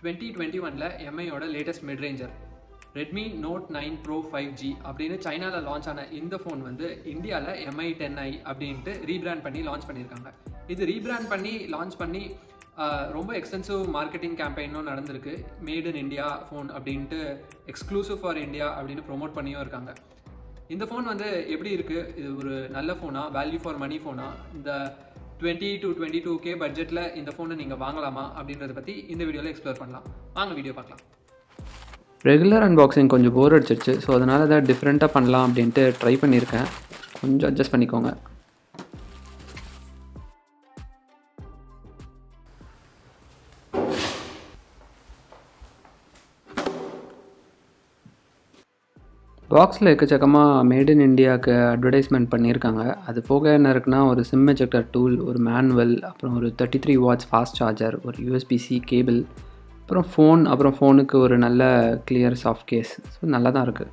2021ல எம்ஐயோட latest mid ranger Redmi Note 9 Pro 5G அப்படின்னு சைனாவில் லான்ச் ஆன இந்த ஃபோன் வந்து இந்தியாவில் MI 10i அப்படின்ட்டு ரீபிராண்ட் பண்ணி லான்ச் பண்ணியிருக்காங்க. இது ரீபிராண்ட் பண்ணி லான்ச் பண்ணி ரொம்ப எக்ஸ்டென்சிவ் மார்க்கெட்டிங் கேம்பெயினும் நடந்திருக்கு. மேட் இன் இந்தியா ஃபோன் அப்படின்ட்டு எக்ஸ்க்ளூசிவ் ஃபார் இந்தியா அப்படின்னு ப்ரொமோட் பண்ணியும் இருக்காங்க. இந்த ஃபோன் வந்து எப்படி இருக்குது? இது ஒரு நல்ல ஃபோனா, வேல்யூ ஃபார் மணி ஃபோனா? இந்த 20 to 22K பட்ஜெட்டில் இந்த ஃபோனை நீங்கள் வாங்கலாமா அப்படின்றத பற்றி இந்த வீடியோவில் எக்ஸ்ப்ளோர் பண்ணலாம். வாங்க வீடியோ பார்க்கலாம். ரெகுலர் அன்பாக்சிங் கொஞ்சம் போர் அடிச்சிருச்சு. ஸோ அதனால் ஏதாவது டிஃப்ரெண்ட்டாக பண்ணலாம் அப்படின்ட்டு ட்ரை பண்ணியிருக்கேன். கொஞ்சம் அட்ஜஸ்ட் பண்ணிக்கோங்க. பாக்ஸில் எக்கச்சக்கமாக மேட் இன் இண்டியாவுக்கு அட்வர்டைஸ்மெண்ட் பண்ணியிருக்காங்க. அது போக என்ன இருக்குன்னா, ஒரு சிம் எஜெக்டர் டூல், ஒரு மேனுவல், அப்புறம் ஒரு 33 வாட்ஸ் ஃபாஸ்ட் சார்ஜர், ஒரு USB-C கேபிள், அப்புறம் ஃபோன், அப்புறம் ஃபோனுக்கு ஒரு நல்ல கிளியர் சாஃப்ட் கேஸ். ஸோ நல்லா தான் இருக்குது.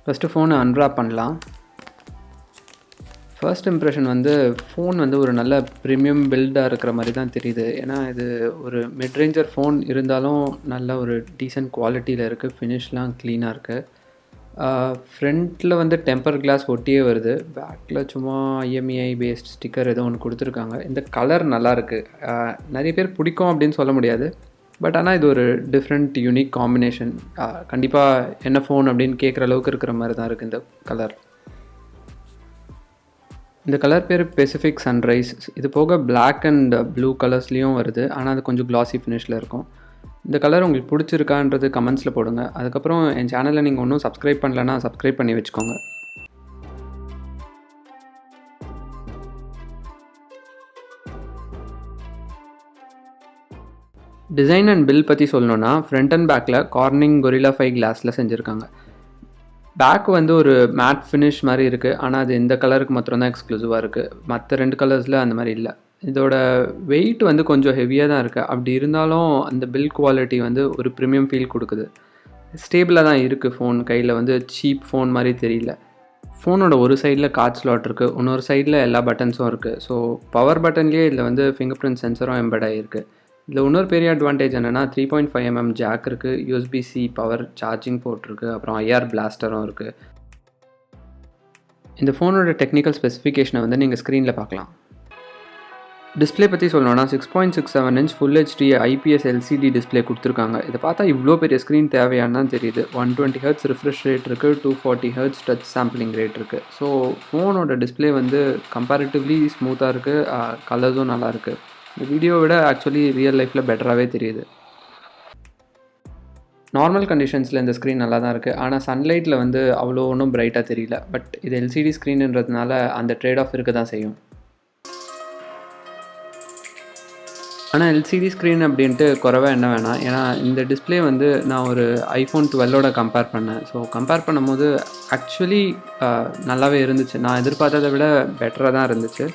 ஃபஸ்ட்டு ஃபோனை அன்ராப் பண்ணலாம். ஃபர்ஸ்ட் இம்ப்ரெஷன் வந்து ஃபோன் வந்து ஒரு நல்ல ப்ரீமியம் பில்டாக இருக்கிற மாதிரி தான் தெரியுது. ஏன்னா இது ஒரு மிட் ரேஞ்சர் ஃபோன் இருந்தாலும் நல்ல ஒரு டீசென்ட் குவாலிட்டியில் இருக்குது. ஃபினிஷ்லாம் க்ளீனாக இருக்குது. ஃப்ரண்ட்டில் வந்து டெம்பர் கிளாஸ் ஒட்டியே வருது. பேக்கில் சும்மா IMEI பேஸ்ட் ஸ்டிக்கர் ஏதோ ஒன்று கொடுத்துருக்காங்க. இந்த கலர் நல்லாயிருக்கு. நிறைய பேர் பிடிக்கும் அப்படின்னு சொல்ல முடியாது. பட் ஆனால் இது ஒரு டிஃப்ரெண்ட் யூனிக் காம்பினேஷன். கண்டிப்பாக என்ன ஃபோன் அப்படின்னு கேட்குற அளவுக்கு இருக்கிற மாதிரி தான் இருக்குது இந்த கலர். இந்த கலர் பேர் பெசிஃபிக் சன்ரைஸ். இது போக பிளாக் அண்ட் ப்ளூ கலர்ஸ்லேயும் வருது. ஆனால் அது கொஞ்சம் கிளாசி ஃபினிஷில் இருக்கும். இந்த கலர் உங்களுக்கு பிடிச்சிருக்கான்றது கமெண்ட்ஸில் போடுங்க. அதுக்கப்புறம் என் சேனலில் நீங்கள் ஒன்றும் சப்ஸ்கிரைப் பண்ணலன்னா சப்ஸ்கிரைப் பண்ணி வச்சுக்கோங்க. டிசைன் அண்ட் பில் பற்றி சொல்லணுன்னா, ஃப்ரண்ட் அண்ட் பேக்கில் கார்னிங் Gorilla 5 கிளாஸில் செஞ்சுருக்காங்க. பேக் வந்து ஒரு மேட் ஃபினிஷ் மாதிரி இருக்குது. ஆனால் அது இந்த கலருக்கு மாத்திரம்தான் எக்ஸ்க்ளூசிவாக இருக்குது. மற்ற 2 கலர்ஸில் அந்த மாதிரி இல்லை. இதோட வெயிட் வந்து கொஞ்சம் ஹெவியாக தான் இருக்குது. அப்படி இருந்தாலும் அந்த பில் குவாலிட்டி வந்து ஒரு ப்ரீமியம் ஃபீல் கொடுக்குது. ஸ்டேபிளாக தான் இருக்குது. ஃபோன் கையில் வந்து சீப் ஃபோன் மாதிரி தெரியல. ஃபோனோட ஒரு சைடில் கார்ட் ஸ்லாட் இருக்குது, இன்னொரு சைடில் எல்லா பட்டன்ஸும் இருக்குது. ஸோ பவர் பட்டன்லேயே இதில் வந்து ஃபிங்கர் பிரிண்ட் சென்சரும் எம்பெட் ஆகிருக்கு. இதில் இன்னொரு பெரிய அட்வான்டேஜ் என்னென்னா 3.5mm ஜாக் இருக்குது, USB-C பவர் சார்ஜிங் போர்ட் இருக்குது, அப்புறம் IR பிளாஸ்டரும் இருக்குது. இந்த ஃபோனோட டெக்னிக்கல் ஸ்பெசிஃபிகேஷனை வந்து நீங்கள் ஸ்க்ரீனில் பார்க்கலாம். டிஸ்பிளே பற்றி சொல்லணும்னா 6.67 inch full HD IPS LCD display கொடுத்துருக்காங்க. இதை பார்த்தா இவ்வளோ பெரிய ஸ்க்ரீன் தேவையானு தான் தெரியுது. 120 Hz ரிஃப்ரெஷ் ரேட் இருக்குது, 240 Hz டச் சாம்பிளிங் ரேட் இருக்குது. ஸோ ஃபோனோட டிஸ்பிளே வந்து கம்பேரிட்டிவ்லி ஸ்மூத்தாக இருக்குது. கலர்ஸும் நல்லாயிருக்கு. இந்த வீடியோவை விட ஆக்சுவலி ரியல் லைஃப்பில் பெட்டராகவே தெரியுது. நார்மல் கண்டிஷன்ஸில் இந்த ஸ்க்ரீன் நல்லா தான் இருக்குது. ஆனால் சன்லைட்டில் வந்து அவ்வளோ ஒன்றும் பிரைட்டாக தெரியல. பட் இது LCD ஸ்க்ரீனுன்றதுனால அந்த ட்ரேட் ஆஃப் இருக்க தான் செய்யும். ஆனால் LCD ஸ்க்ரீன் அப்படின்ட்டு குறைவாக என்ன வேணாம். ஏன்னா இந்த டிஸ்பிளே வந்து நான் ஒரு iPhone 12ஓட கம்பேர் பண்ணேன். ஸோ கம்பேர் பண்ணும்போது ஆக்சுவலி நல்லாவே இருந்துச்சு. நான் எதிர்பார்த்ததை விட பெட்டராக தான் இருந்துச்சு.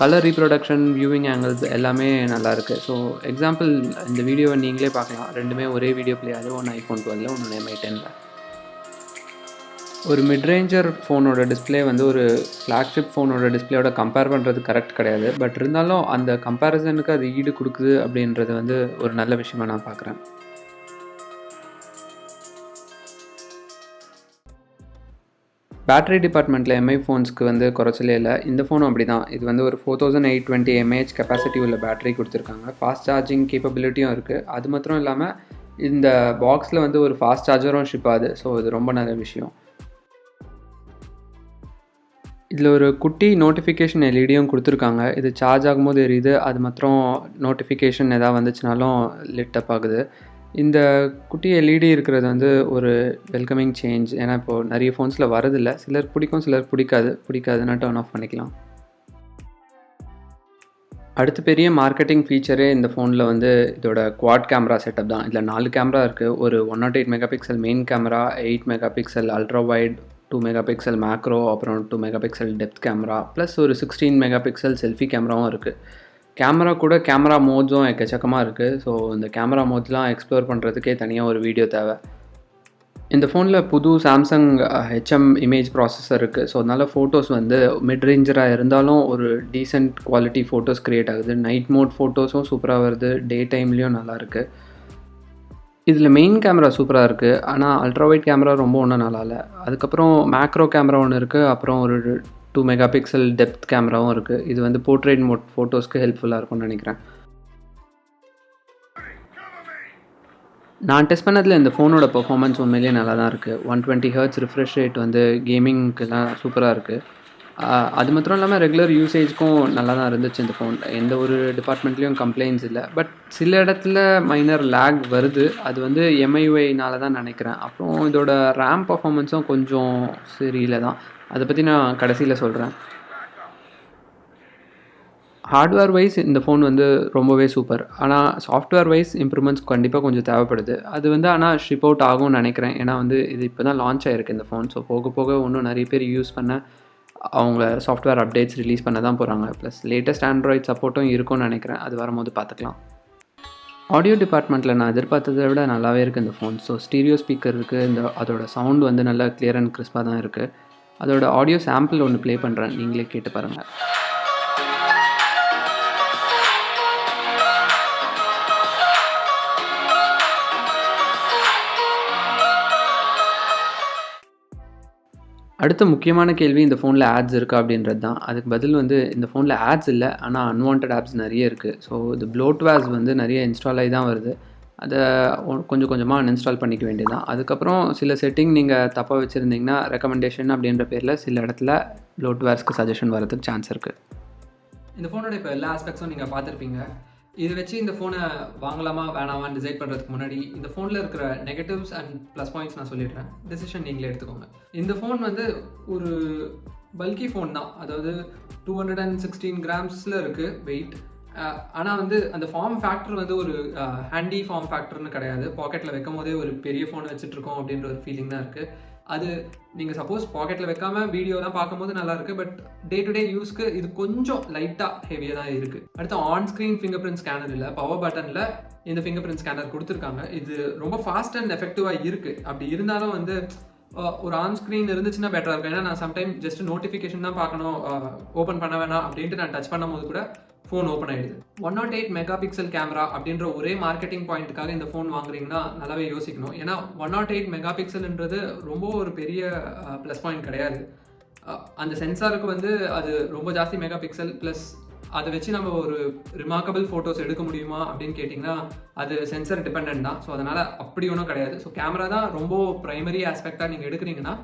கலர் ரீப்ரொடக்ஷன், வியூவிங் ஆங்கிள்ஸ் எல்லாமே நல்லாயிருக்கு. ஸோ எக்ஸாம்பிள் இந்த வீடியோவை நீங்களே பார்க்கலாம். ரெண்டுமே ஒரே வீடியோ பிளே ஆகுது. ஒன்று iPhone 12, ஒன்று MI 10. ஒரு மிட்ரேஞ்சர் ஃபோனோட டிஸ்பிளே வந்து ஒரு ஃப்ளாக்ஷிப் ஃபோனோட டிஸ்பிளேயோட கம்பேர் பண்ணுறது கரெக்ட் கிடையாது. பட் இருந்தாலும் அந்த கம்பேரிசனுக்கு அது ஈடு கொடுக்குது அப்படின்றது வந்து ஒரு நல்ல விஷயமா நான் பார்க்குறேன். பேட்டரி டிபார்ட்மெண்ட்டில் MI ஃபோன்ஸ்க்கு வந்து குறைச்சலே இல்லை. இந்த ஃபோனும் அப்படி தான். இது வந்து ஒரு 4820 mAh கெப்பாசிட்டி உள்ள பேட்டரி கொடுத்துருக்காங்க. ஃபாஸ்ட் சார்ஜிங் கேப்பபிலிட்டியும் இருக்குது. அது மாத்திரம் இல்லாமல் இந்த பாக்ஸில் வந்து ஒரு ஃபாஸ்ட் சார்ஜரும் ஷிப் ஆகுது. ஸோ இது ரொம்ப நல்ல விஷயம். இதில் ஒரு குட்டி நோட்டிஃபிகேஷன் எல்இடியும் கொடுத்துருக்காங்க. இது சார்ஜ் ஆகும்போது எரியுது. அது மாத்திரம் நோட்டிஃபிகேஷன் எதாவது வந்துச்சுனாலும் லிட் அப் ஆகுது. இந்த குட்டி எல்இடி இருக்கிறது வந்து ஒரு வெல்கமிங் சேஞ்ச். ஏன்னா இப்போது நிறைய ஃபோன்ஸில் வரதில்லை. சிலருக்கு பிடிக்கும், சிலருக்கு பிடிக்காதுன்னா டர்ன் ஆஃப் பண்ணிக்கலாம். அடுத்த பெரிய மார்க்கெட்டிங் ஃபீச்சரே இந்த ஃபோனில் வந்து இதோட குவாட் கேமரா செட்டப் தான். இதில் 4 கேமரா இருக்குது. ஒரு 108 megapixel main camera, 8 megapixel ultra wide, 2 megapixel macro, அப்புறம் 2 மெகாபிக்சல் டெப்த் கேமரா, ப்ளஸ் ஒரு 16 மெகாபிக்சல் செல்ஃபி கேமராவும் இருக்குது. கேமரா கூட கேமரா மோட்ஸும் எக்கச்சக்கமாக இருக்குது. ஸோ இந்த கேமரா மோட்ஸ்லாம் எக்ஸ்ப்ளோர் பண்ணுறதுக்கே தனியாக ஒரு வீடியோ தேவை. இந்த ஃபோனில் புது சாம்சங் ஹெச்எம் இமேஜ் ப்ராசஸர் இருக்குது. ஸோ அதனால் ஃபோட்டோஸ் வந்து மிட் ரேஞ்சராக இருந்தாலும் ஒரு டீசென்ட் குவாலிட்டி ஃபோட்டோஸ் க்ரியேட் ஆகுது. நைட் மோட் ஃபோட்டோஸும் சூப்பராக வருது, டே டைம்லேயும் நல்லாயிருக்கு. இதில் மெயின் கேமரா சூப்பராக இருக்குது, ஆனால் அல்ட்ராவைட் கேமரா ரொம்ப ஒன்றும் நல்லா இல்லை. அதுக்கப்புறம் மேக்ரோ கேமரா ஒன்று இருக்குது, அப்புறம் ஒரு 2 மெகா பிக்சல் டெப்த் கேமராவும் இருக்குது. இது வந்து போர்ட்ரேட் மோட் ஃபோட்டோஸ்க்கு ஹெல்ப்ஃபுல்லாக இருக்கும்னு நினைக்கிறேன். நான் டெஸ்ட் பண்ணதில் இந்த ஃபோனோட பெர்ஃபார்மன்ஸ் உண்மையிலேயே நல்லா தான் இருக்குது. 120 ஹெர்ட்ஸ் ரிஃப்ரெஷ் ரேட் வந்து கேமிங்க்குலாம் சூப்பராக இருக்குது. அது மாத்திரம் இல்லாமல் ரெகுலர் யூசேஜ்க்கும் நல்லா தான் இருந்துச்சு இந்த ஃபோன். எந்த ஒரு டிபார்ட்மெண்ட்லேயும் கம்ப்ளைண்ட்ஸ் இல்லை. பட் சில இடத்துல மைனர் லேக் வருது. அது வந்து எம்ஐயூஐனால தான் நினைக்கிறேன். அப்புறம் இதோட ரேம் பர்ஃபார்மன்ஸும் கொஞ்சம் சரியில்லை தான். அதை பற்றி நான் கடைசியில் சொல்கிறேன். ஹார்ட்வேர் வைஸ் இந்த ஃபோன் வந்து ரொம்பவே சூப்பர். ஆனால் சாஃப்ட்வேர் வைஸ் இம்ப்ரூவ்மெண்ட்ஸ் கண்டிப்பாக கொஞ்சம் தேவைப்படுது. அது வந்து ஆனால் ஷிப் அவுட் ஆகும்னு நினைக்கிறேன். ஏன்னா வந்து இது இப்போ தான் லான்ச் ஆகிருக்கு இந்த ஃபோன். ஸோ போக போக இன்னும் நிறைய பேர் யூஸ் பண்ண அவங்க சாஃப்ட்வேர் அப்டேட்ஸ் ரிலீஸ் பண்ண தான் போகிறாங்க. ப்ளஸ் லேட்டஸ்ட் ஆண்ட்ராய்ட் சப்போர்ட்டும் இருக்கும்னு நினைக்கிறேன். அது வரும்போது பார்த்துக்கலாம். ஆடியோ டிபார்ட்மெண்ட்டில் நான் எதிர்பார்த்ததை விட நல்லாவே இருக்குது இந்த ஃபோன். ஸோ ஸ்டீரியோ ஸ்பீக்கர் இருக்குது. அதோட சவுண்ட் வந்து நல்லா கிளியர் அண்ட் கிறிஸ்பாக தான் இருக்குது. அதோட ஆடியோ சாம்பிள் ஒன்று ப்ளே பண்ணுறேன், நீங்களே கேட்டு பாருங்கள். அடுத்த முக்கியமான கேள்வி, இந்த ஃபோனில் ஆட்ஸ் இருக்கா அப்படின்றது தான். அதுக்கு பதில் வந்து இந்த ஃபோனில் ஆட்ஸ் இல்லை, ஆனால் அன்வான்ட் ஆப்ஸ் நிறைய இருக்குது. ஸோ இது ப்ளோட்வேர்ஸ் வந்து நிறைய இன்ஸ்டால் ஆகி தான் வருது. அதை கொஞ்சம் கொஞ்சமாக அன்இன்ஸ்டால் பண்ணிக்க வேண்டியது தான். அதுக்கப்புறம் சில செட்டிங் நீங்கள் தப்பாக வச்சுருந்தீங்கன்னா ரெக்கமெண்டேஷன் அப்படின்ற பேரில் சில இடத்துல ப்ளோட்வேர்ஸ்க்கு சஜஷன் வரதுக்கு சான்ஸ் இருக்குது. இந்த ஃபோனோட இப்போ எல்லா ஆஸ்பெக்ட்ஸும் நீங்கள் பார்த்துருப்பீங்க. இது வச்சு இந்த ஃபோனை வாங்கலாமா வேணாமான்னு டிசைட் பண்ணுறதுக்கு முன்னாடி இந்த ஃபோனில் இருக்கிற நெகட்டிவ்ஸ் அண்ட் ப்ளஸ் பாயிண்ட்ஸ் நான் சொல்லிடுறேன். டெசிஷன் நீங்களே எடுத்துக்கோங்க. இந்த ஃபோன் வந்து ஒரு பல்கி ஃபோன் தான். அதாவது 216 கிராம்ஸில் இருக்குது வெயிட். ஆனால் வந்து அந்த ஃபார்ம் ஃபேக்டர் வந்து ஒரு ஹேண்டி ஃபார்ம் ஃபேக்டர்னு கிடையாது. பாக்கெட்டில் வைக்கும் போதே ஒரு பெரிய ஃபோன் வச்சுட்ருக்கோம் அப்படின்ற ஒரு ஃபீலிங் தான் இருக்குது. அது நீங்கள் சப்போஸ் பாக்கெட்டில் வைக்காம வீடியோலாம் பார்க்கும்போது நல்லா இருக்குது. பட் டே டு டே யூஸ்க்கு இது கொஞ்சம் லைட்டாக ஹெவியாக தான் இருக்குது. அடுத்து on screen finger print scanner இல்லை, பவர் பட்டனில் இந்த ஃபிங்கர் பிரிண்ட் ஸ்கேனர் கொடுத்துருக்காங்க. இது ரொம்ப ஃபாஸ்ட் அண்ட் எஃபெக்டிவாக இருக்குது. அப்படி இருந்தாலும் வந்து ஒரு ஆன் ஸ்க்ரீன் இருந்துச்சுன்னா பெட்டராக இருக்கும். ஏன்னா நான் சம்டைம் ஜஸ்ட் நோட்டிஃபிகேஷன் தான் பார்க்கணும், ஓப்பன் பண்ண வேணாம் அப்படின்ட்டு நான் டச் பண்ணும் போது கூட ஃபோன் ஓப்பன் ஆகிடுது. 108 மெகா பிக்சல் கேமரா அப்படின்ற ஒரே மார்க்கெட்டிங் பாயிண்ட்டுக்காக இந்த ஃபோன் வாங்குறீங்கன்னா நல்லாவே யோசிக்கணும். ஏன்னா 108 மெகா பிக்சல்ன்றது ரொம்ப ஒரு பெரிய ப்ளஸ் பாயிண்ட் கிடையாது. அந்த சென்சாருக்கு வந்து அது ரொம்ப ஜாஸ்தி மெகா பிக்சல் ப்ளஸ் அதை வச்சு நம்ம ஒரு ரிமார்க்கபிள் ஃபோட்டோஸ் எடுக்க முடியுமா அப்படின்னு கேட்டிங்கன்னா அது சென்சர் டிபெண்ட் தான். ஸோ அதனால் அப்படி ஒன்றும் கிடையாது. ஸோ கேமரா தான் ரொம்ப ப்ரைமரி ஆஸ்பெக்டாக நீங்கள் எடுக்கிறீங்கன்னா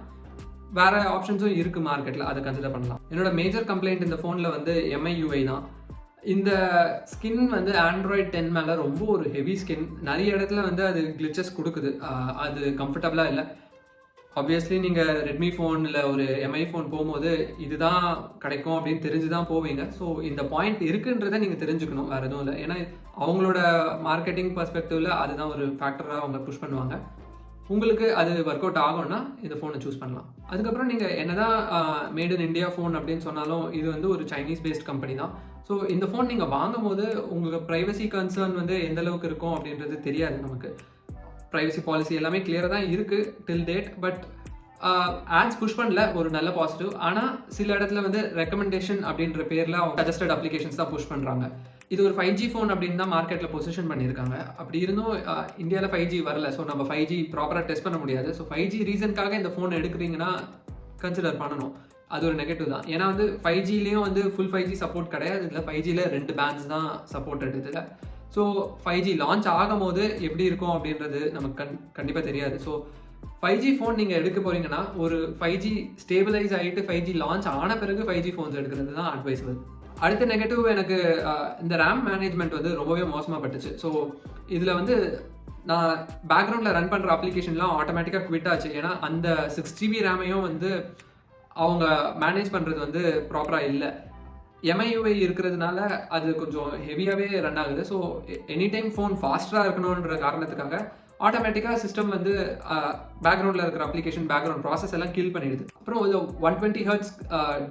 வேறு ஆப்ஷன்ஸும் இருக்குது மார்க்கெட்டில், அதை கன்சிடர் பண்ணலாம். என்னோட மேஜர் கம்ப்ளைண்ட் இந்த ஃபோனில் வந்து எம்ஐயூஐ தான். இந்த ஸ்கின் வந்து ஆண்ட்ராய்ட் 10 மேலே ரொம்ப ஒரு ஹெவி ஸ்கின். நிறைய இடத்துல வந்து அது கிளிச்சஸ் கொடுக்குது. அது கம்ஃபர்டபுளாக இல்லை. ஆப்வியஸ்லி நீங்கள் ரெட்மி ஃபோன் இல்லை ஒரு எம்ஐ ஃபோன் போகும்போது இதுதான் கிடைக்கும் அப்படின்னு தெரிஞ்சு தான் போவீங்க. ஸோ இந்த பாயிண்ட் இருக்குன்றதை நீங்கள் தெரிஞ்சுக்கணும், வேறு எதுவும் இல்லை. ஏன்னா அவங்களோட மார்க்கெட்டிங் பர்ஸ்பெக்டிவில் அதுதான் ஒரு ஃபேக்டராக அவங்க புஷ் பண்ணுவாங்க. உங்களுக்கு அது ஒர்க் அவுட் ஆகும்னா இந்த ஃபோனை சூஸ் பண்ணலாம். அதுக்கப்புறம் நீங்கள் என்னதான் மேட் இன் இந்தியா ஃபோன் அப்படின்னு சொன்னாலும் இது வந்து ஒரு சைனீஸ் பேஸ்ட் கம்பெனி தான். ஸோ இந்த ஃபோன் நீங்கள் வாங்கும் போது உங்களுக்கு ப்ரைவசி கன்சர்ன் வந்து எந்த அளவுக்கு இருக்கும் அப்படின்றது தெரியாது. நமக்கு ப்ரைவசி பாலிசி எல்லாமே கிளியராக தான் இருக்குது till date. But ads push பண்ணல, ஒரு நல்ல பாசிட்டிவ். ஆனால் சில இடத்துல வந்து ரெக்கமெண்டேஷன் அப்படின்ற பேரில் அவங்க சஜஸ்டட் அப்ளிகேஷன்ஸ் தான் புஷ் பண்ணுறாங்க. இது ஒரு 5G ஃபோன் அப்படின்னு தான் மார்க்கெட்டில் பொசிஷன் பண்ணியிருக்காங்க. அப்படி இருந்தும் இந்தியாவில் 5G வரல. ஸோ நம்ம 5G ப்ராப்பராக டெஸ்ட் பண்ண முடியாது. ஸோ 5G ரீசனுக்காக இந்த ஃபோன் எடுக்கிறீங்கன்னா கன்சிடர் பண்ணணும். அது ஒரு நெகட்டிவ் தான். ஏன்னா வந்து 5Gலேயும் வந்து ஃபுல் 5G சப்போர்ட் கிடையாது. இதில் 5Gயில் 2 பேண்ட்ஸ் தான் சப்போர்ட் இதில். ஸோ 5G லான்ச் ஆகும் போது எப்படி இருக்கும் அப்படின்றது நமக்கு கண்டிப்பாக தெரியாது. ஸோ 5G ஃபோன் நீங்கள் எடுக்க போகிறீங்கன்னா ஒரு 5G ஸ்டேபிளைஸ் ஆகிட்டு 5G லான்ச் ஆன பிறகு 5G ஃபோன்ஸ் எடுக்கிறது தான் அட்வைஸபிள். அடுத்த நெகட்டிவ் எனக்கு இந்த ரேம் மேனேஜ்மெண்ட் வந்து ரொம்பவே மோசமாக பட்டுச்சு. ஸோ இதில் வந்து நான் பேக்ரவுண்டில் ரன் பண்ணுற அப்ளிகேஷன்லாம் ஆட்டோமேட்டிக்காக குவிட் ஆச்சு. ஏன்னா அந்த 6GB ரேமையும் வந்து அவங்க மேனேஜ் பண்ணுறது வந்து ப்ராப்பராக இல்லை. எம்ஐயூஐ இருக்கிறதுனால அது கொஞ்சம் ஹெவியாகவே ரன் ஆகுது. ஸோ எனி டைம் ஃபோன் ஃபாஸ்ட்டாக இருக்கணுன்ற காரணத்துக்காக ஆட்டோமேட்டிக்காக சிஸ்டம் வந்து பேக்ரவுண்டில் இருக்கிற அப்ளிகேஷன் பேக்ரவுண்ட் ப்ராசஸ் எல்லாம் கில் பண்ணிடுது. அப்புறம் இது 120 ஹெர்ட்ஸ்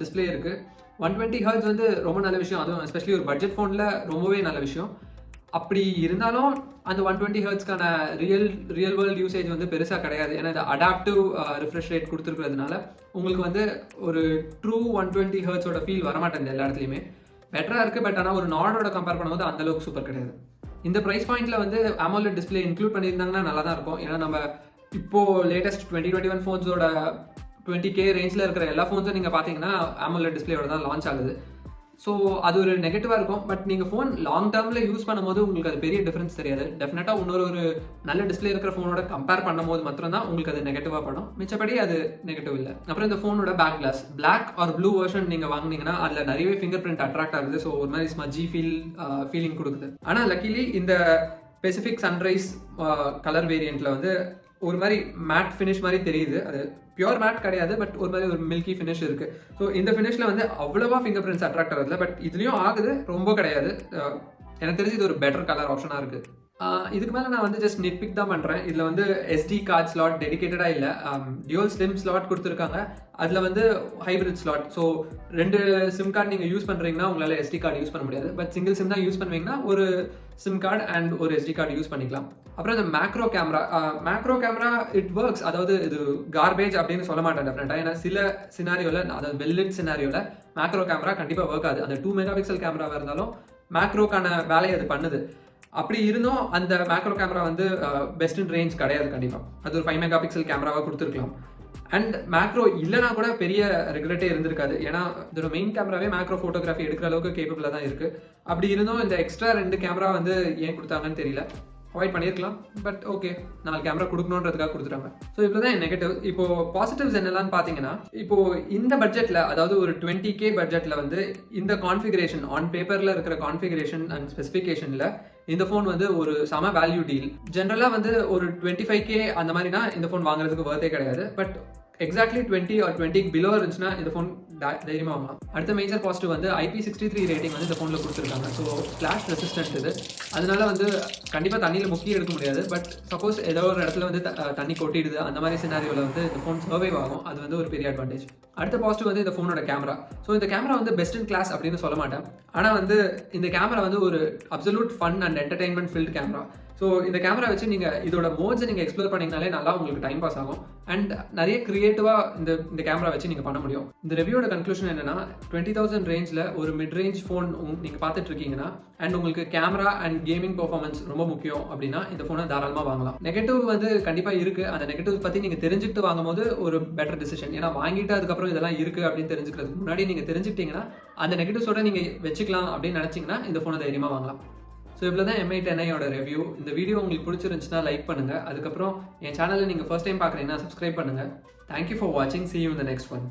டிஸ்பிளே இருக்குது. 120 ஹெர்ட்ஸ் வந்து ரொம்ப நல்ல விஷயம். அதுவும் எஸ்பெஷலி ஒரு பட்ஜெட் ஃபோனில் ரொம்பவே நல்ல விஷயம். அப்படி இருந்தாலும் அந்த 120 ஹெர்ட்ஸ்க்கான ரியல் வேர்ல்ட் யூசேஜ் வந்து பெருசாக கிடையாது. ஏன்னா இது அடாப்டிவ் ரிஃப்ரெஷ் ரேட் கொடுத்துருக்கிறதுனால உங்களுக்கு வந்து ஒரு ட்ரூ 120 ஹெர்ட்ஸோட ஃபீல் வரமாட்டேங்குது எல்லா இடத்துலையுமே. பெட்டராக இருக்குது, பட் ஆனால் ஒரு நாடோட கம்பேர் பண்ணும்போது அந்தளவுக்கு சூப்பர் கிடையாது. இந்த ப்ரைஸ் பாயிண்ட்டில் வந்து AMOLED டிஸ்பிளே இன்க்ளூட் பண்ணியிருந்தாங்கன்னா நல்லா தான் இருக்கும். ஏன்னா நம்ம இப்போது லேட்டஸ்ட் 2021 ஃபோன்ஸோட 20K ரேஞ்சில் இருக்கிற எல்லா ஃபோன்ஸும் நீங்கள் பார்த்தீங்கன்னா AMOLED டிஸ்பிளேயோட தான் லான்ச் ஆகுது. ஸோ அது ஒரு நெகட்டிவாக இருக்கும். பட் நீங்கள் ஃபோன் லாங் டேர்மில் யூஸ் பண்ணும்போது உங்களுக்கு அது பெரிய டிஃப்ரென்ஸ் தெரியாது. டெஃபினட்டாக ஒரு நல்ல டிஸ்பிளே இருக்கிற ஃபோனோட கம்பேர் பண்ணும்போது மட்டும்தான் உங்களுக்கு அது நெகட்டிவாக படும். மிச்சப்படி அது நெகட்டிவ் இல்லை. அப்புறம் இந்த ஃபோனோட back glass black or blue version நீங்கள் வாங்கினீங்கன்னா அதில் நிறையவே ஃபிங்கர் பிரிண்ட் அட்ராக்ட் ஆகுது. ஸோ ஒரு மாதிரி ஸ்மஜ்ஜி ஃபீலிங் கொடுக்குது. ஆனால் லக்கிலி இந்த பெசிபிக் சன்ரைஸ் கலர் வேரியண்ட்டில் வந்து ஒரு மாதிரி மேட் ஃபினிஷ் மாதிரி தெரியுது. அது பியூர் மேட் கிடையாது, பட் ஒரு மாதிரி ஒரு மில்கி ஃபினிஷ் இருக்கு. ஸோ இந்த ஃபினிஷ்ல வந்து அவ்வளோவா ஃபிங்கர் பிரிண்ட்ஸ் அட்ராக்ட் ஆகுது, பட் இதுலயும் ஆகுது, ரொம்ப கிடையாது. எனக்கு தெரிஞ்சு இது ஒரு பெட்டர் கலர் ஆப்ஷனாக இருக்கு. இதுக்கு மேலே நான் வந்து ஜஸ்ட் நிட்பிக் தான் பண்ணுறேன். இதில் வந்து SD கார்ட் ஸ்லாட் டெடிகேட்டடாக இல்லை, டியூவல் சிம் ஸ்லாட் கொடுத்துருக்காங்க. அதில் வந்து hybrid slot. So 2 sim card நீங்கள் யூஸ் பண்ணுறீங்கன்னா உங்களால் SD கார்டு யூஸ் பண்ண முடியாது. பட் சிங்கிள் சிம் தான் யூஸ் பண்ணுவீங்கன்னா ஒரு சிம் கார்டு அண்ட் ஒரு SD கார்டு யூஸ் பண்ணிக்கலாம். அப்புறம் இந்த மேக்ரோ கேமரா இட் ஒர்க்ஸ். அதாவது இது கார்பேஜ் அப்படின்னு சொல்ல மாட்டேன் டெஃபினட்டாக. ஏன்னா சில சினாரியோவில், அதாவது வெல்லிட் சினாரியோவில் மேக்ரோ கேமரா கண்டிப்பாக ஒர்க் ஆகுது. அந்த 2 மெகாபிக்சல் கேமராவாக இருந்தாலும் மேக்ரோக்கான வேலையை அது பண்ணுது. அப்படி இருந்தும் அந்த மேக்ரோ கேமரா வந்து பெஸ்ட் இன் ரேஞ்ச் கிடையாது. கண்டிப்பாக அது ஒரு 5 மெகாபிக்சல் கேமராவாக கொடுத்துருக்கலாம். அண்ட் மேக்ரோ இல்லைனா கூட பெரிய ரெகுலேட்டே இருந்திருக்காது. ஏன்னா இதோட மெயின் கேமராவே மேக்ரோ ஃபோட்டோகிராஃபி எடுக்கிற அளவுக்கு கேப்பபிளாக தான் இருக்குது. அப்படி இருந்தும் இந்த எக்ஸ்ட்ரா 2 கேமரா வந்து ஏன் கொடுத்தாங்கன்னு தெரியல. அவாய்ட் பண்ணியிருக்கலாம், பட் ஓகே, 4 கேமரா கொடுக்கணுன்றதுக்காக கொடுத்துட்டாங்க. ஸோ இவ்வளோதான் நெகட்டிவ். இப்போ பாசிட்டிவ்ஸ் என்னெல்லாம் பார்த்தீங்கன்னா, இப்போ இந்த பட்ஜெட்டில், அதாவது ஒரு 20K பட்ஜெட்டில் வந்து இந்த கான்ஃபிகரேஷன் ஆன் பேப்பரில் இருக்கிற கான்ஃபிகரேஷன் அண்ட் ஸ்பெசிஃபிகேஷனில் இந்த ஃபோன் வந்து ஒரு சம வேல்யூ டீல். ஜென்ரலாக வந்து ஒரு 25K அந்த மாதிரினா இந்த ஃபோன் வாங்குறதுக்கு வர்த்தே கிடையாது. பட் எக்ஸாக்ட்லி 20 or 20 பிலோ இருந்துச்சுன்னா இந்த ஃபோன் தைரியமாக வாங்கலாம். அடுத்த மேஜர் பாசிட்டிவ் வந்து IP63 ரேட்டிங் வந்து இந்த ஃபோனில் கொடுத்துருக்காங்க. ஸோ ஸ்பிளாஷ் ரெசிஸ்டன்ட் இது. அதனால வந்து கண்டிப்பாக தண்ணியில் முக்கி எடுக்க முடியாது. பட் சப்போஸ் ஏதோ ஒரு இடத்துல வந்து தண்ணி கொட்டிடுது, அந்த மாதிரி சினாரியோவில் வந்து இந்த ஃபோன் சர்வைவ் ஆகும். அது வந்து ஒரு பெரிய அட்வான்டேஜ். அடுத்த பாசிட்டிவ் வந்து இந்த ஃபோனோட கேமரா. ஸோ இந்த கேமரா வந்து பெஸ்ட் இன் கிளாஸ் அப்படின்னு சொல்ல மாட்டேன். ஆனால் வந்து இந்த கேமரா வந்து ஒரு absolute fun and entertainment filled camera. So இந்த கேமரா வச்சு நீங்கள் இதோட மோட்ஸை நீங்கள் எக்ஸ்ப்ளோர் பண்ணிங்கனாலே நல்லா உங்களுக்கு டைம் பாஸ் ஆகும். அண்ட் நிறைய கிரியேட்டிவாக இந்த கேமரா வச்சு நீங்கள் பண்ண முடியும். இந்த ரிவ்யூட கன்க்ளூஷன் என்னன்னா, 20,000 ரேஞ்சில் ஒரு மிட் ரேஞ்ச் ஃபோன் நீங்கள் பார்த்துட்டு இருக்கீங்கன்னா அண்ட் உங்களுக்கு கேமரா அண்ட் கேமிங் பெர்ஃபார்மன்ஸ் ரொம்ப முக்கியம் அப்படின்னா இந்த ஃபோனை தாராளமாக வாங்கலாம். நெகட்டிவ் வந்து கண்டிப்பாக இருக்குது. அந்த நெகட்டிவ் பற்றி நீங்கள் தெரிஞ்சுக்கிட்டு வாங்கும்போது ஒரு பெட்டர் டிசிஷன். ஏன்னா வாங்கிட்டு அதுக்கப்புறம் இதெல்லாம் இருக்குது அப்படின்னு தெரிஞ்சுக்கிறதுக்கு முன்னாடி நீங்கள் தெரிஞ்சுக்கிட்டீங்கன்னா அந்த நெகட்டிவ்ஸோட நீங்கள் வச்சுக்கலாம் அப்படின்னு நினச்சிங்கன்னா இந்த ஃபோனை தைரியமாக வாங்கலாம். ஸோ இவ்வளோ தான் Mi 10iயோட ரிவ்யூ. இந்த வீடியோ உங்களுக்கு பிடிச்சிருந்துச்சுன்னா லைக் பண்ணுங்கள். அதுக்கப்புறம் என் சேனலை நீங்கள் ஃபர்ஸ்ட் டைம் பார்க்குறீங்கன்னா சப்ஸ்கிரைப் பண்ணுங்கள். தேங்க்யூ ஃபார் வாட்சிங். See you in the next one.